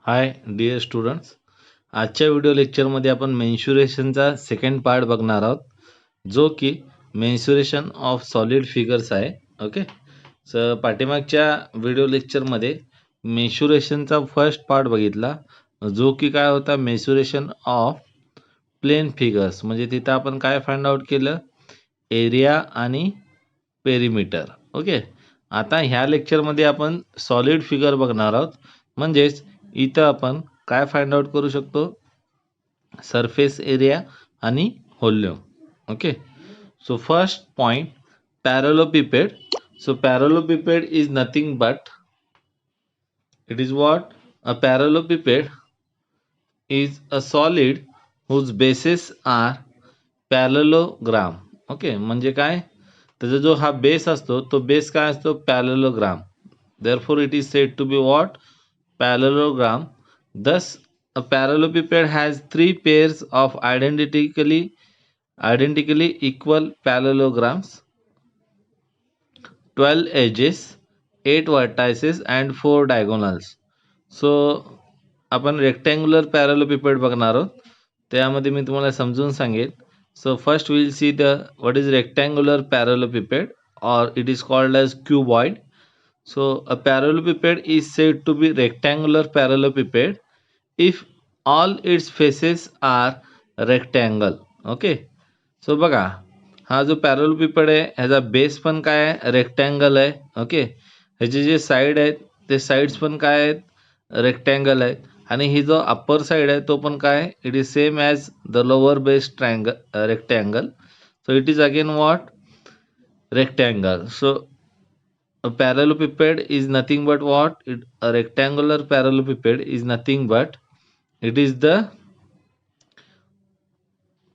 Hi dear students. आजच्या video लेक्चरमध्ये आपण मेन्शुरेशनचा सेकंड पार्ट बघणार आहोत, जो की मेन्शुरेशन ऑफ सॉलिड फिगर्स आहे. ओके. पाठीमागच्या व्हिडिओ लेक्चरमध्ये मेन्शुरेशनचा फर्स्ट पार्ट बघितला, जो की काय होता, मेन्शुरेशन ऑफ प्लेन फिगर्स. म्हणजे तिथं आपण काय फाइंड आउट केलं, एरिया आणि पेरिमीटर. ओके. आता ह्या लेक्चरमध्ये आपण सॉलिड फिगर बघणार आहोत. म्हणजेच इथं आपण काय फाइंड आउट करू शकतो, सरफेस एरिया आणि volume. Okay. So first point, parallelepiped. So parallelepiped is nothing but, it is what, a parallelepiped is a solid whose bases are parallelogram. Okay. म्हणजे काय, त्याचा जो हा बेस असतो तो बेस काय असतो, पॅरेलोग्राम. therefore it is said to be what, parallelogram. Thus a parallelepiped has three pairs of identically equal parallelograms, 12 edges, 8 vertices and 4 diagonals. सो आपण रेक्टँग्युलर पॅरलोपिपेड बघणार आहोत. त्यामध्ये मी तुम्हाला समजून सांगेल. So first will see the what is rectangular parallelepiped, or it is called as cuboid. So a parallelepiped is said to be rectangular parallelepiped if all its faces are rectangle. Okay. सो बघा, हा जो पॅरलोपिपेड आहे ह्याचा base पण काय आहे, rectangle आहे. Okay. ह्याचे जे साईड आहेत ते साईड्स पण काय आहेत, रेक्टँगल आहेत. आणि ही जो अप्पर साईड आहे तो पण काय, it is same as the lower base rectangle. So it is again what, rectangle. So a parallelepiped is nothing but what? A rectangular parallelepiped is nothing but, it is the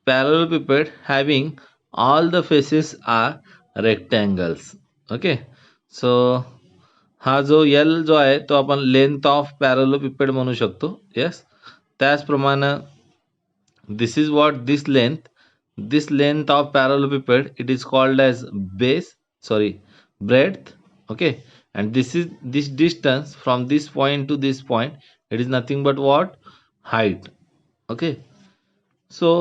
parallelepiped having all the faces are rectangles. Okay. So हा जो L जो आहे तो आपण length of पॅरलोपिपेड म्हणू शकतो. Yes. त्याचप्रमाणे this is what, this length of parallelepiped, it is called as breadth. Okay. And this distance from this point to this point, it is nothing but what, height. Okay. So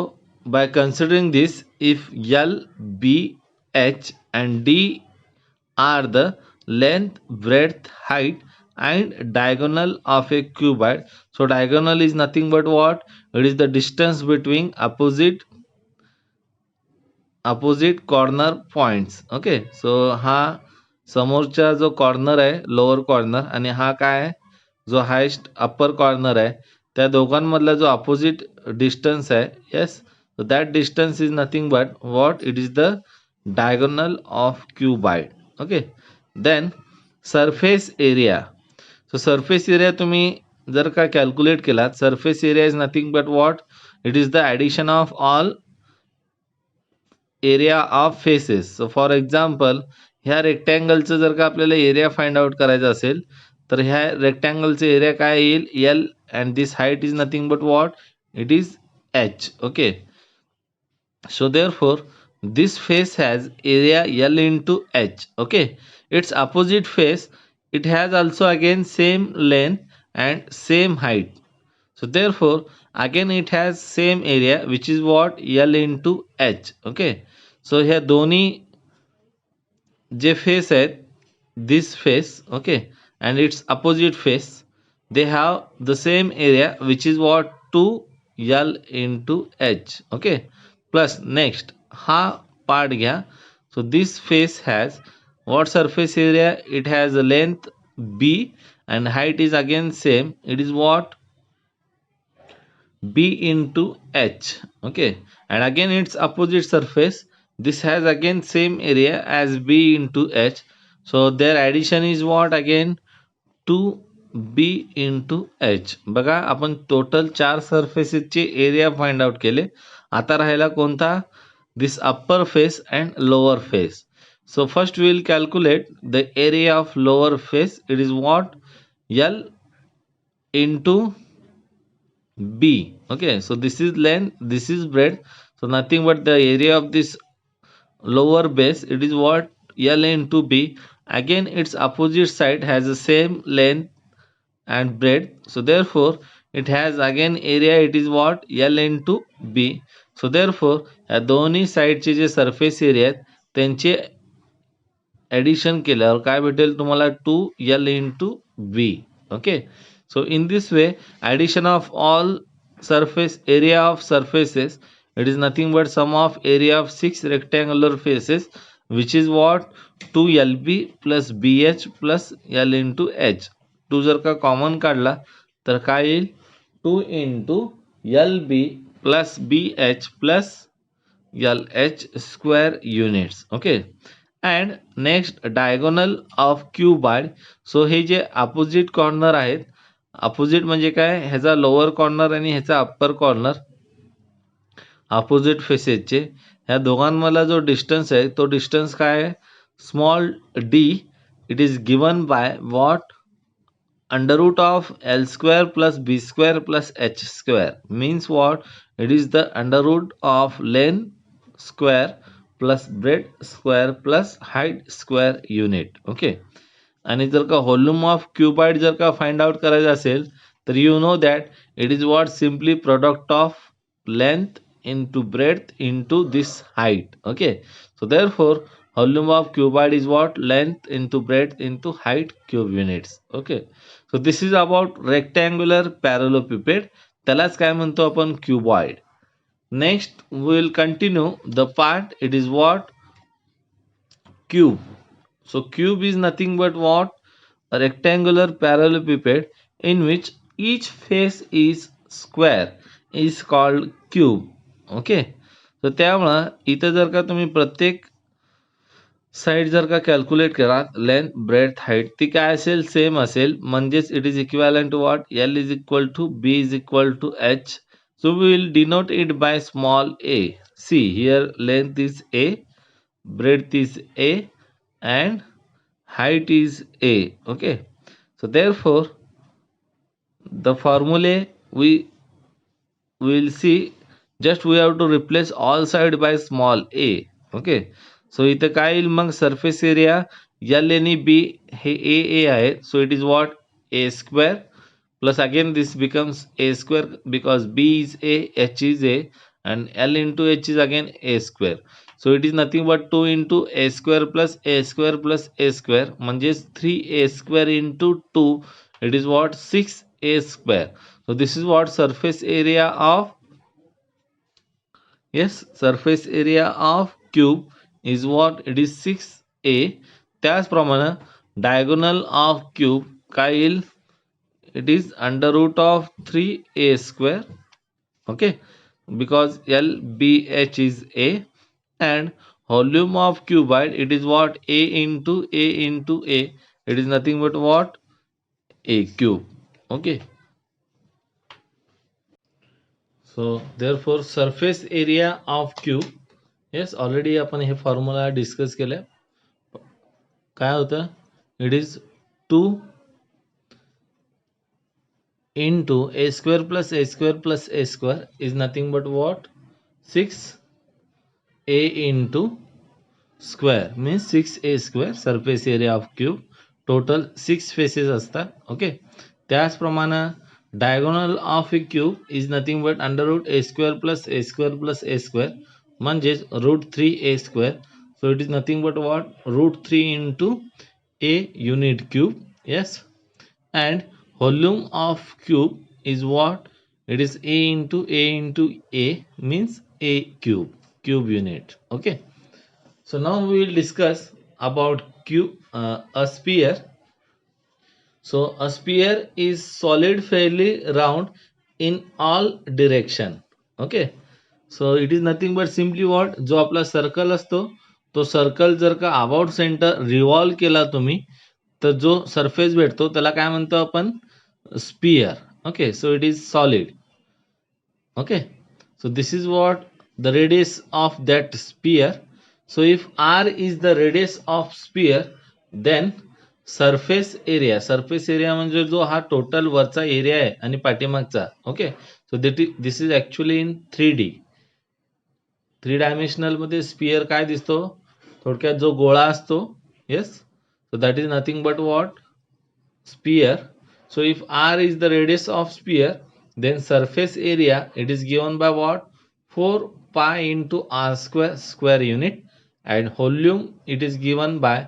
by considering this, if L, B, H and D are the length, breadth, height and diagonal of a cuboid, so diagonal is nothing but what, it is the distance between opposite corner points. Okay. So हा समोरचा जो corner आहे, lower corner, आणि हा काय आहे, जो highest upper corner आहे, त्या दोघांमधला जो अपोजिट डिस्टन्स आहे. Yes. So that distance is nothing but what, it is the diagonal of cuboid. Okay. Then surface area. So surface area तुम्ही जर का कॅल्क्युलेट केलात, surface area is nothing but what, it is the addition of all area of faces. So for example, ह्या रेक्टँगलचं जर का आपल्याला area find out करायचा असेल, तर ह्या रेक्टँगलचं एरिया काय येईल, L, and this height is nothing but what, it is H. Okay. So therefore this face has area L into H. Okay. Its opposite face, it has also again same length and same height. So therefore again it has same area, which is what, L into H. Okay. So ह्या दोन्ही जे face आहेत, this face, okay, and its opposite face, they have the same area, which is what, 2L into H. Okay. Plus next हा part घ्या. So this face has what surface area, it has a length B and height is again same, it is what, B into H. Okay. And again its opposite surface, this has again same area as B into H. So their addition is what, again 2B into H. बघा, आपण total 4 सरफेसेसचे area find out केले. आता राहिला कोणता, this upper face and lower face. So first we will calculate the area of lower face. It is what, L into B. Okay. So this is length, this is breadth. So nothing but the area of this lower base, it is what, L into B. Again its opposite side has the same length and breadth. So therefore it has again area, it is what, L into B. So therefore या दोन्ही साईडचे जे surface area आहेत त्यांचे addition केल्यावर काय भेटेल तुम्हाला, 2L into B. Okay. So in this way addition of all surface area of surfaces, it is nothing but sum of area of 6 rectangular faces, which is what, 2LB plus BH plus L into H. 2 जर का common काढला तर काय येईल, 2 into LB plus BH plus LH square units. Okay. And next diagonal of cuboid. So हे जे opposite corner आहेत, opposite म्हणजे काय, ह्याचा लोअर कॉर्नर आणि ह्याचा अप्पर कॉर्नर अपोजिट फेसेसचे, ह्या दोघांमधला जो डिस्टन्स आहे तो डिस्टन्स काय आहे, small D. It is given by what, under root of L square plus B square plus H square. Means what, it is the under root of length square plus breadth square plus height square unit. Okay. आणि जर का volume of क्युबाइड जर का find out करायचं असेल तर you know that it is what, simply product of length into breadth into this height. Okay, so therefore volume of cuboid is what, length into breadth into height cube units. Okay, so this is about rectangular parallelepiped, त्यालाच काय म्हणतो आपण, cuboid. Next we will continue the part, it is what, cube. So cube is nothing but what, a rectangular parallelepiped in which each face is square is called cube. Okay. तर त्यामुळं इथं जर का तुम्ही प्रत्येक साईड जर का calculate करा, लेंथ ब्रेथ हाईट ती काय असेल, सेम असेल. म्हणजेच it is equivalent to what, L is equal to B is equal to H. So we will denote it by small a. See here length is A, breadth is A, and height is A. Okay, so therefore the formulae we will see, just we have to replace all side by small a. Okay, so इथं काय येईल मग, surface area L आणि B hey A आहे, so it is what, A square plus again this becomes A square because B is A, H is A, and L into H is again A square. So it is nothing but 2 into A square plus A square plus A square, म्हणजेच 3A square into 2, it is what, 6A square. So this is what surface area of, yes, surface area of cube is what, it is 6A. त्याचप्रमाणे diagonal of cube काय येईल, it is under root of 3A square. Okay, because LBH is A, and volume of cuboid, it is what, A into A into A, it is nothing but what, A cube. Okay, so therefore surface area of cube, yes, already आपण हे formula discuss केलं. काय होतं, it is 2 into A square plus A square plus A square is nothing but what, 6A into square, means 6A square. surface area of cube total 6 faces असतात. Okay, त्याचप्रमाणे diagonal of a cube is nothing but under root A square plus A square plus A square, म्हणजेच root 3A square. So it is nothing but what, root 3 into A unit cube. Yes, and volume of cube is what, it is A into A means A cube unit. Okay, so now we will discuss about a sphere. So a sphere is solid fairly round in all direction. Okay, so it is nothing but simply what, जो आपला circle असतो तो circle जर का about centre revolve केला तुम्ही, तर जो सरफेस भेटतो त्याला काय म्हणतो आपण, spear. Okay, so it is solid. Okay, so this is what the radius of that sphere. So if R is the radius of sphere, then surface area म्हणजे जो हा टोटल वरचा एरिया आहे आणि पाठीमागचा. Okay, so this is actually in 3D. 3 dimensional मध्ये sphere काय दिसतो, थोडक्यात जो गोळा असतो. Yes, so that is nothing but what, sphere. So if r is the radius of sphere, then surface area it is given by what? 4 pi into r square unit, and volume it is given by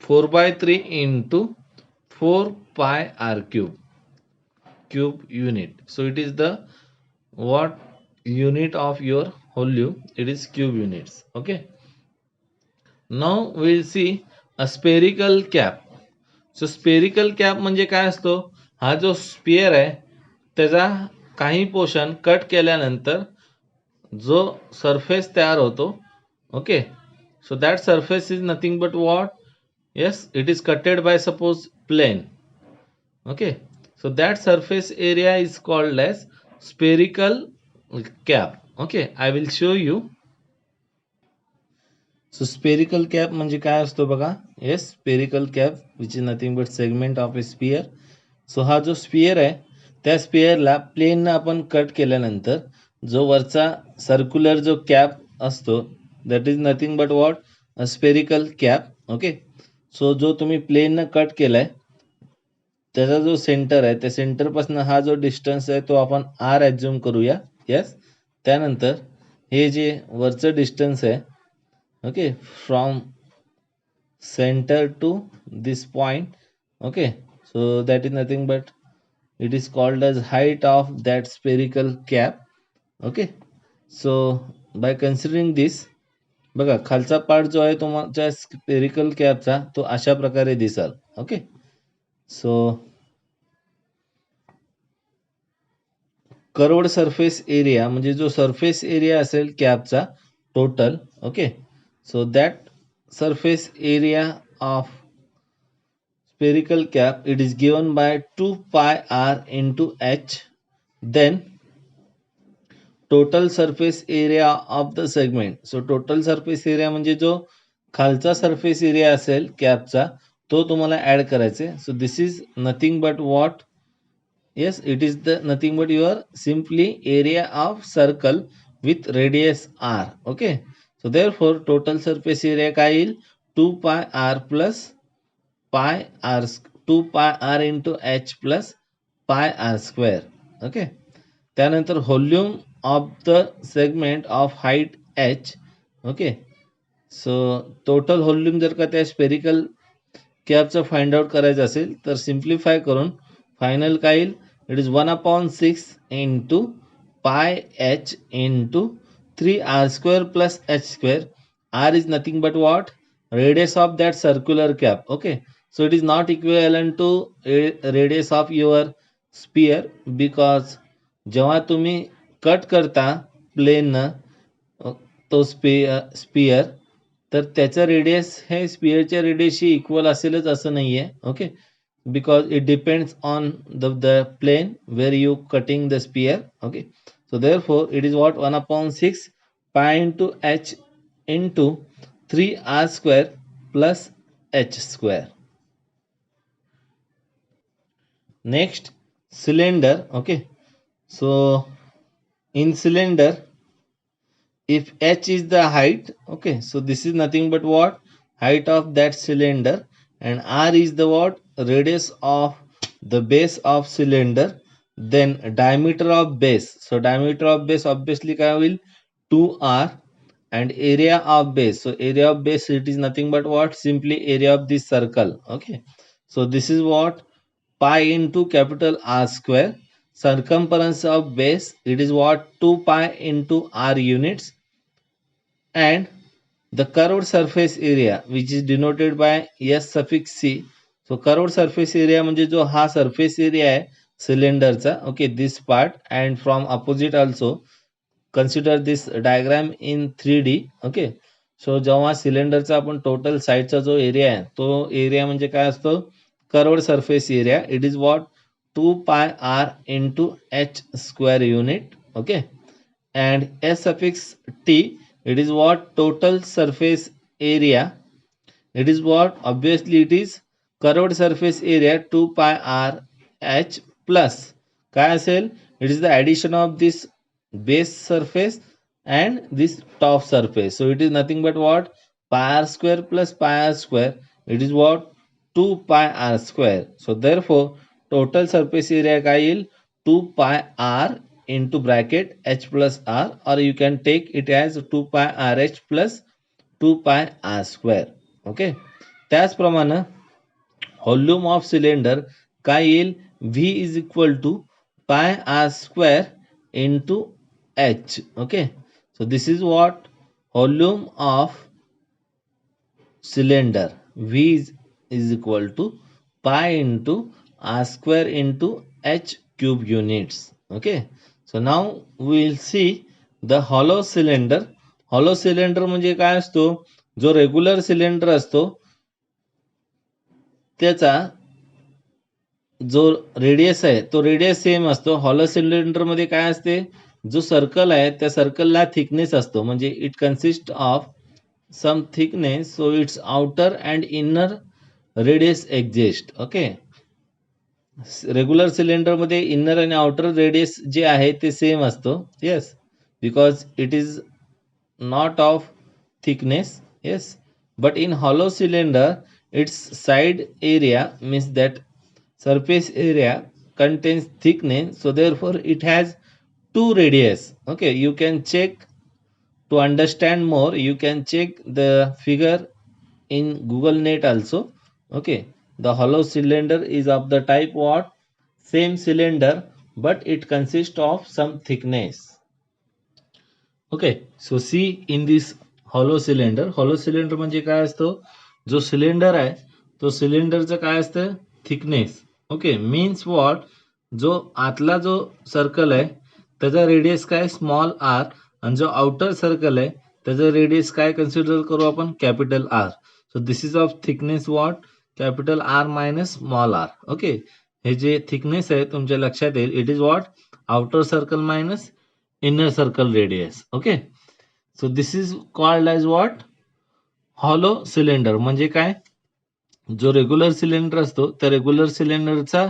4 by 3 into 4 pi r cube unit. So it is the what unit of your volume? It is cube units. Okay. Now we'll see a spherical cap. So spherical cap म्हणजे काय असतो? हा जो spear आहे त्याचा काही portion cut केल्यानंतर जो सरफेस तयार होतो. Okay, so that surface is nothing but what? Yes, it is cutted by suppose plane. Okay, so that surface area is called as spherical cap. Okay, I will show you. So spherical cap म्हणजे काय असतो बघा. Yes, spherical cap which is nothing but segment of a sphere. So हा जो spear आहे त्या स्पियरला प्लेननं आपण cut केल्यानंतर जो वरचा सर्क्युलर जो कॅप असतो that is nothing but what? A spherical cap. Okay, so जो तुम्ही प्लेननं कट केलाय त्याचा जो सेंटर आहे त्या सेंटरपासून हा जो डिस्टन्स आहे तो आपण आर ॲज्युम करूया. येस, त्यानंतर हे जे वरचं डिस्टन्स आहे, okay, from center to this point. Okay, so that is nothing but it is called as height of that spherical cap. Okay, so by considering this, बघा खालचा part जो आहे तुमच्या spherical captcha तो अशा प्रकारे दिसाल. ओके, सो curved surface area म्हणजे जो सरफेस एरिया असेल captcha total. Okay, so that surface area of spherical cap it is given by 2 pi r into h. Then total surface area of the segment. So total surface area म्हणजे जो खालचा surface area असेल captcha तो तुम्हाला add करायचा आहे. So this is nothing but what? Yes, it is the nothing but your simply area of circle with radius R. Okay, so therefore total surface area काय येईल? 2 pi r plus pi r 2 pi r into h plus pi r square. Okay, त्यानंतर volume of the segment of height h. Okay, so total volume जर का त्या spherical कॅपचं find out करायचं असेल तर simplify करून फायनल काय येईल? It is 1/6 into pi h into 3r square plus h square. R is nothing but what? Radius of that circular cap. Okay, so it is not equivalent to radius of your sphere because जेव्हा तुम्ही cut करता plane तो spear तर त्याचं radius हे स्पियरच्या रेडियसशी equal असेलच असं नाहीये. Okay, because it depends on the plane where you cutting the spear. Okay, so therefore it is what? 1/6 pi into h into 3r square plus h square. Next, cylinder. Okay, so in cylinder if h is the height, okay, so this is nothing but what? Height of that cylinder, and r is the what? Radius of the base of cylinder. Then diameter of base, so diameter of base obviously काय होईल? 2r. and area of base, so area of base it is nothing but what? Simply area of this circle. Okay, so this is what? Pi into capital R square. Circumference of base it is what? 2 pi into r units. And the curved surface area which is denoted by s suffix c. So curved surface area म्हणजे जो हा surface area आहे सिलेंडरचा. Okay, this part, and from opposite also consider this diagram in 3D. Okay, so जेव्हा सिलेंडरचा आपण total साईडचा जो एरिया आहे तो एरिया म्हणजे काय असतो? Curved surface area. It is what? 2 pi r into h square unit. Okay, and s suffix t it is what? Total surface area. It is what? Obviously it is curved surface area 2 pi r h plus काय असेल? It is the addition of this base surface and this top surface. So it is nothing but what? Pi r square plus pi r square. It is what? 2 pi r square. So therefore total surface area काय येईल 2 pi r into bracket h plus r, or you can take it as 2 pi rh plus 2 pi r square. Okay, त्याचप्रमाणे volume of cylinder काय येईल v is equal to pi R square into h. Okay, so this is what volume of cylinder v is equal to pi into r square into h cube units. Okay, so now we will see the hollow cylinder. hollow cylinder म्हणजे काय असतो, जो regular cylinder असतो त्याचा जो radius आहे तो radius same असतो. हॉलो सिलेंडर मध्ये काय असते, जो सर्कल आहे त्या सर्कलला थिकनेस असतो, म्हणजे it consist of some thickness, so its outer and inner radius exist. Okay, regular cylinder मध्ये इनर आणि आउटर रेडियस जे आहे ते सेम असतो. Yes, because it is not of thickness. Yes, but in hollow cylinder its side area means that surface area contains thickness, so therefore it has two radius. Okay, you can check to understand more, you can check the figure in Google Net also. Okay, the hollow cylinder is of the type what, same cylinder but it consists of some thickness. Okay, so see in this hollow cylinder. Hollow cylinder म्हणजे काय असतो, जो cylinder आहे तो सिलेंडरचं काय असतं thickness. Okay, means what, जो आतला जो सर्कल आहे त्याचा रेडियस काय स्मॉल आर, आणि जो आउटर सर्कल आहे त्याचा रेडियस काय कन्सिडर करू आपण capital R. So this is of thickness what capital R minus small R. Okay, हे जे थिकनेस आहे तुमच्या लक्षात येईल, it is what outer circle minus inner circle radius. Okay, so this is called as what hollow cylinder. म्हणजे काय, जो regular cylinder असतो त्या रेग्युलर सिलेंडरचा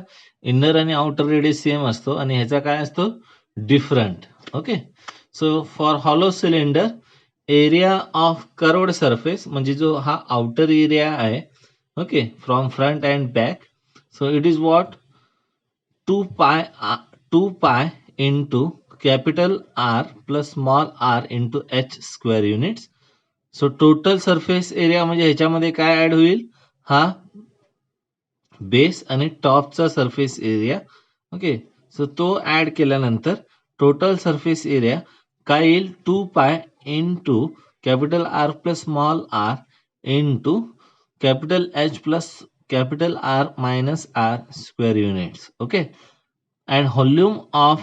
इनर आणि आउटर रेडियस सेम असतो आणि ह्याचा काय असतो different. Okay, so for hollow cylinder area of curved surface म्हणजे जो हा आउटर एरिया आहे, okay, from front and back, so it is what 2 pi into capital R plus small r into h square units. So total surface area म्हणजे ह्याच्यामध्ये काय add होईल, हा base आणि टॉपचा सरफेस एरिया. ओके, सो तो add केल्यानंतर total surface area काय येईल 2 pi into capital R plus small R into capital H plus capital R minus R square units. Okay, and volume of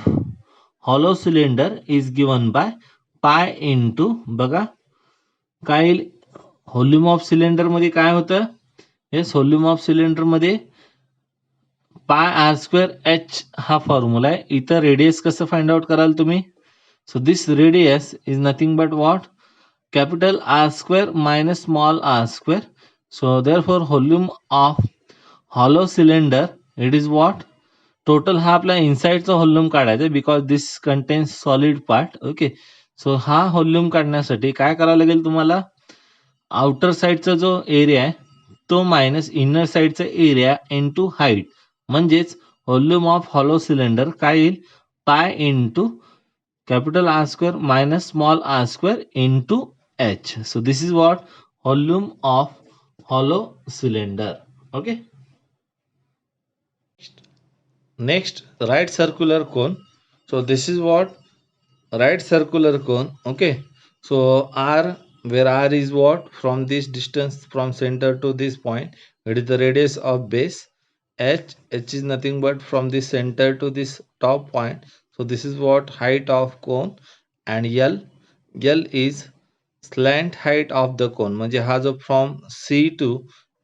hollow cylinder is given by pi into, बघा काय volume of cylinder मध्ये काय होतं, yes volume of cylinder मध्ये pi R square H हा formula आहे. इथं radius कसं फाइंड आउट कराल तुम्ही, so this radius is nothing but what capital R square minus small R square. So therefore volume of hollow cylinder it is what, total हा आपला इनसाइडचा volume काढायचा because this contains solid part. Okay, so हा volume काढण्यासाठी काय करावं लागेल तुम्हाला, आउटर साइडचा जो एरिया आहे तो मायनस इनर साइडचा एरिया इनटू हाईट, म्हणजेच व्हॉल्यूम ऑफ हॉलो सिलेंडर काय येईल pi into capital R square minus small R square into H. So this is what volume of hollow cylinder. Okay, next right circular cone. So this is what right circular cone. Okay, so r, where r is what from this distance from center to this point, it is the radius of base. H is nothing but from this center to this top point, so this is what height of cone. And l is slant height of the cone, म्हणजे हा जो from c to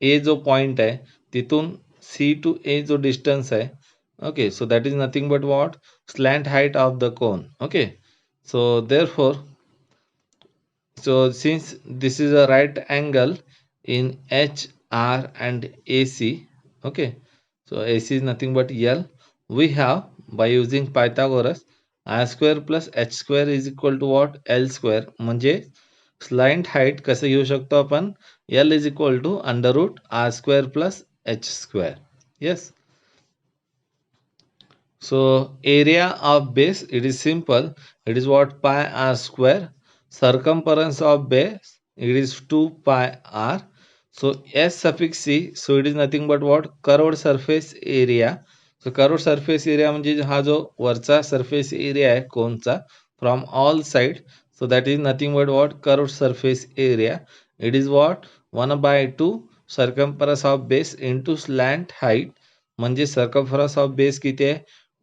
a जो point आहे तिथून c to a जो distance आहे. Okay, so that is nothing but what slant height of the cone. Okay, so therefore, so since this is a right angle in h r and ac, okay, so ac is nothing but l, we have by using Pythagoras r square plus h square is equal to what l square. म्हणजे slant height कसं घेऊ शकतो आपण, l is equal to under root r square plus h square. Yes. So area of base, it is simple. It is what, pi r square. Circumference of base, it is 2 pi r. So s suffix c, so it is nothing but what, curved surface area. So curved surface area म्हणजे हा जो वरचा surface area आहे कोनचा from all side. So that is nothing but what, curved surface area. It is what, 1 by 2 circumference of base into slant height. म्हणजे circumference of base किती आहे,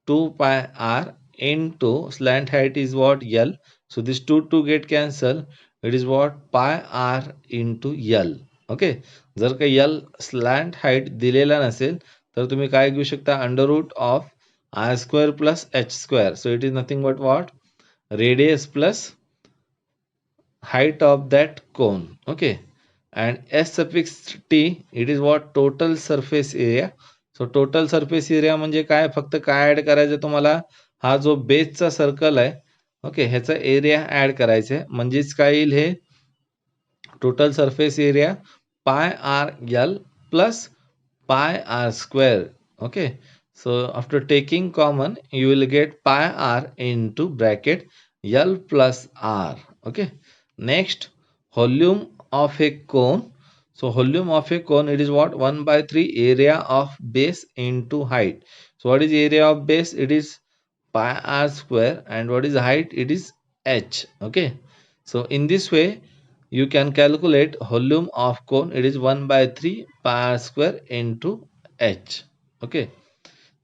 2 pi r into slant height is what, L. So this 2 get cancel. It is what, pi r into L. Okay. जर का L slant height दिलेला नसेल तर तुम्ही काय घेऊ शकता, under root of r square plus h square. So it is nothing but what, radius plus height of that cone. Okay. And s suffix t, it is what, total surface area. So total surface area म्हणजे काय, फक्त काय add करायचं तुम्हाला, हा जो बेसचा circle आहे, ओके, ह्याचा एरिया ऍड करायचा आहे. म्हणजेच काय येईल, हे total surface area pi R L plus pi R square. Okay. So after taking common, you will get pi r into bracket L plus r. Okay. Next, volume of a cone. So volume of a cone, it is what, 1 by 3 area of base into height. So what is area of base? It is pi r square. And what is height? It is h. Okay. So in this way, you can calculate volume of cone. It is 1 by 3 pi r square into h. Okay.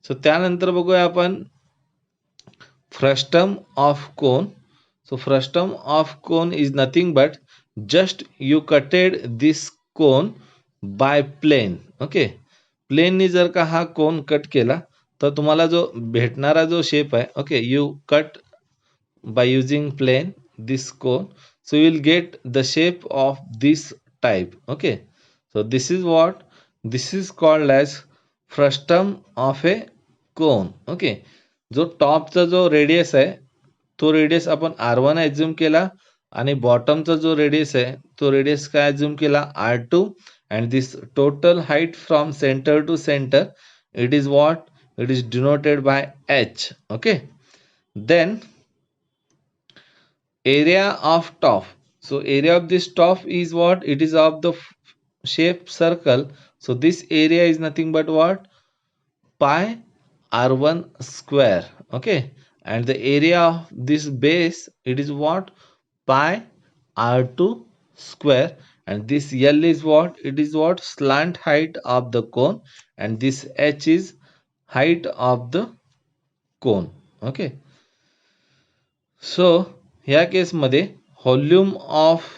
So त्यानंतर बघूया आपण frustum of cone. So frustum of cone is nothing but just you cutted this cone by plane. Okay. प्लेननी जर का हा कोन cut केला तर तुम्हाला जो भेटणारा जो शेप आहे, okay, you cut by using plane this cone, so you will get the shape of this type. Okay. So this is what, this is called as frustum of a cone. Okay. जो टॉपचा जो radius आहे तो radius आपण R1 assume केला आणि बॉटमचा जो radius आहे तो रेडियस काय ॲझ्युम केला, R2. And this total height from centre to centre, it is what, it is denoted by h. Okay. Then area of top. So area of this top is what, it is of the shape circle. So this area is nothing but what, pi r1 square. Okay. And the area of this base, it is what, pi r2 square. And this L is what, it is what, slant height of the cone. And this h is height of the cone. Okay. So ह्या केसमध्ये volume of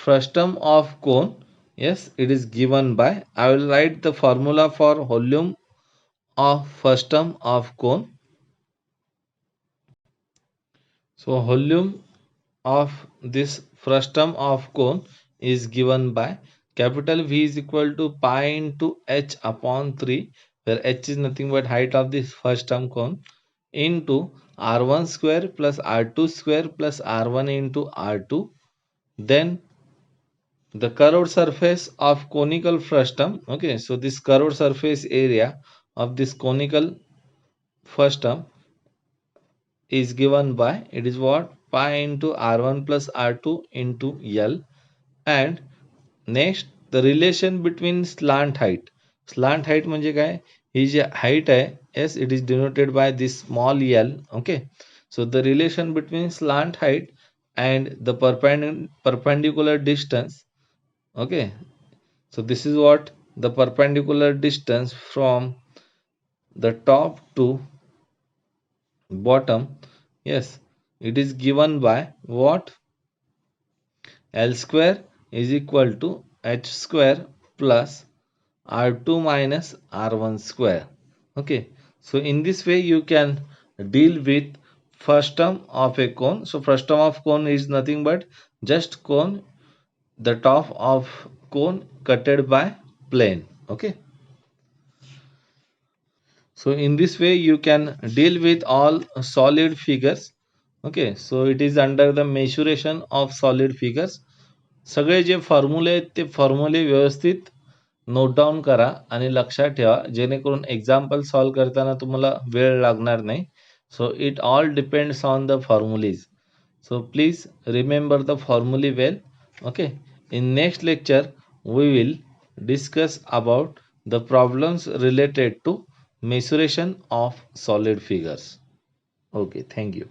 frustum of cone, yes, it is given by, I will write the formula for volume of frustum of cone. So volume of this frustum of cone is given by capital V is equal to pi into h upon 3, where h is nothing but height of this frustum cone, into r1 square plus r2 square plus r1 into r2. Then the curved surface of conical frustum. Okay, so this curved surface area of this conical frustum is given by, it is what, pi into r1 plus r2 into L. And next, the relation between slant height. Slant height म्हणजे काय, ही जी height आहे, yes, it is denoted by this small l. Okay. So the relation between slant height and the perpendicular distance. Okay. So this is what, the perpendicular distance from the top to bottom. Yes, it is given by what, L square is equal to h square plus r2 minus r1 square. Okay. So in this way you can deal with frustum of a cone. So frustum of cone is nothing but just cone, the top of cone cutted by plane. Okay. So in this way you can deal with all solid figures. Okay. So it is under the measuration of solid figures. सगळे जे फॉर्म्युले आहेत ते फॉर्म्युले व्यवस्थित note down करा आणि लक्षात ठेवा, जेणेकरून example solve करताना तुम्हाला वेळ लागणार नाही. So it all depends on the formulas. So please remember the formulae well. Okay. In next lecture, we will discuss about the problems related to mensuration of solid figures. Okay. Thank you.